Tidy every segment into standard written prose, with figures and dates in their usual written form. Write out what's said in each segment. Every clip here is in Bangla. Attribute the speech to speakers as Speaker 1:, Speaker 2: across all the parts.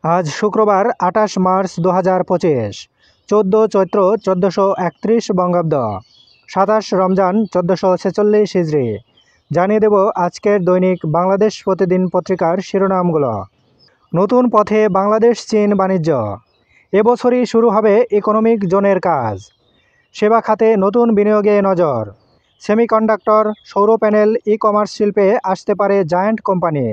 Speaker 1: আজ শুক্রবার ২৮ মার্চ ২০২৫, ১৪ চৈত্র ১৪৩১ বঙ্গাব্দ, ২৭ রমজান ১৪৪৬ হিজরি। জানিয়ে দেব আজকের দৈনিক বাংলাদেশ প্রতিদিন পত্রিকার শিরোনামগুলো। নতুন পথে বাংলাদেশ চীন বাণিজ্য, এবছরই শুরু হবে ইকোনমিক জোনের কাজ। সেবা খাতে নতুন বিনিয়োগে নজর, সেমিকন্ডাক্টর, সৌর প্যানেল, ই কমার্স শিল্পে আসতে পারে জায়ান্ট কোম্পানি।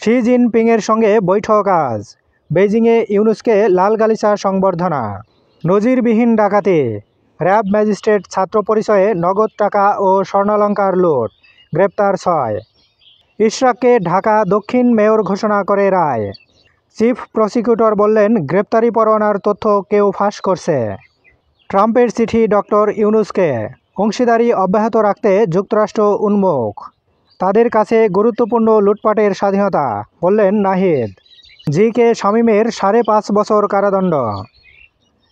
Speaker 1: শি জিনপিংয়ের সঙ্গে বৈঠক আজ, বেইজিংয়ে ইউনূসকে লাল গালিচা সংবর্ধনা। নজিরবিহীন ডাকাতি, র্যাব ম্যাজিস্ট্রেট ছাত্র পরিচয়ে নগদ টাকা ও স্বর্ণালংকার লুট, গ্রেপ্তার ৬। ইশরাককে ঢাকা দক্ষিণ মেয়র ঘোষণা করে রায়। চিফ প্রসিকিউটর বললেন, গ্রেপ্তারি পরোয়ানার তথ্য কেউ ফাঁস করছে। ট্রাম্পের চিঠি ডক্টর ইউনূসকে, অংশীদারি অব্যাহত রাখতে যুক্তরাষ্ট্র উন্মুখ। তাদের কাছে গুরুত্বপূর্ণ লুটপাটের স্বাধীনতা, বললেন নাহিদ। জি কে শামীমের ৫.৫ বছর কারাদণ্ড।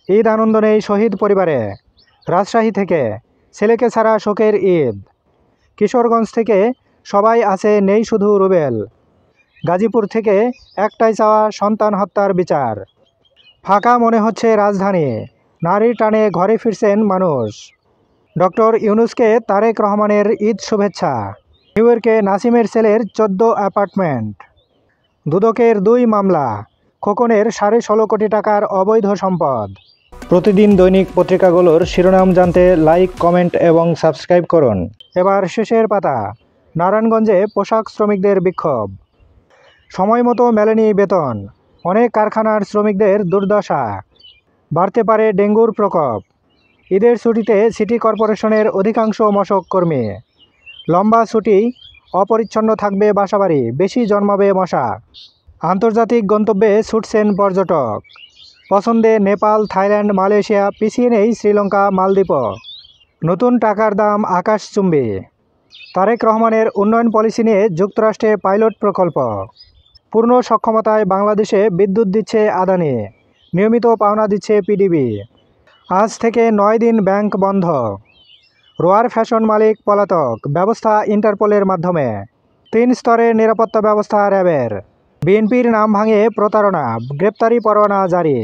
Speaker 1: ঈদ আনন্দ নেই শহীদ পরিবারে। রাজশাহী থেকে ছেলেকে ছাড়া শোকের ঈদ। কিশোরগঞ্জ থেকে সবাই আছে নেই শুধু রুবেল। গাজীপুর থেকে একটাই চাওয়া, সন্তান হত্যার বিচার। ফাঁকা মনে হচ্ছে রাজধানী, নারীর টানে ঘরে ফিরছেন মানুষ। ডক্টর ইউনূসকে তারেক রহমানের ঈদ শুভেচ্ছা। নিউ ইয়র্কে নাসিমের ছেলের ১৪ অ্যাপার্টমেন্ট। দুদকের ২ মামলা, খোকনের ১৬.৫ কোটি টাকার অবৈধ সম্পদ। প্রতিদিন দৈনিক পত্রিকাগুলোর শিরোনাম জানতে লাইক, কমেন্ট এবং সাবস্ক্রাইব করুন। এবার শেষের পাতা। নারায়ণগঞ্জে পোশাক শ্রমিকদের বিক্ষোভ। সময় মতো মেলেনি বেতন, অনেক কারখানার শ্রমিকদের দুর্দশা। বাড়তে পারে ডেঙ্গুর প্রকোপ। ঈদের ছুটিতে সিটি কর্পোরেশনের অধিকাংশ মশক কর্মী। লম্বা ছুটি, অপরিচ্ছন্ন থাকবে বাসাবাড়ি, বেশি জন্মাবে মশা। আন্তর্জাতিক গন্তব্যে ছুটছেন পর্যটক। পছন্দে নেপাল, থাইল্যান্ড, মালয়েশিয়া, পিছিয়ে নেই শ্রীলঙ্কা, মালদ্বীপও। নতুন টাকার দাম আকাশচুম্বী। তারেক রহমানের উন্নয়ন পলিসি নিয়ে যুক্তরাষ্ট্রে পাইলট প্রকল্প। পূর্ণ সক্ষমতায় বাংলাদেশে বিদ্যুৎ দিচ্ছে আদানি, নিয়মিত পাওনা দিচ্ছে পিডিবি। আজ থেকে ৯ দিন ব্যাংক বন্ধ। রোয়ার ফ্যাশন মালিক পলাতক, ব্যবস্থা ইন্টারপোলের মাধ্যমে। ৩ স্তরের নিরাপত্তা ব্যবস্থা র্যাবের। বিএনপির নাম ভাঙে প্রতারণা, গ্রেপ্তারি পরোয়ানা জারি।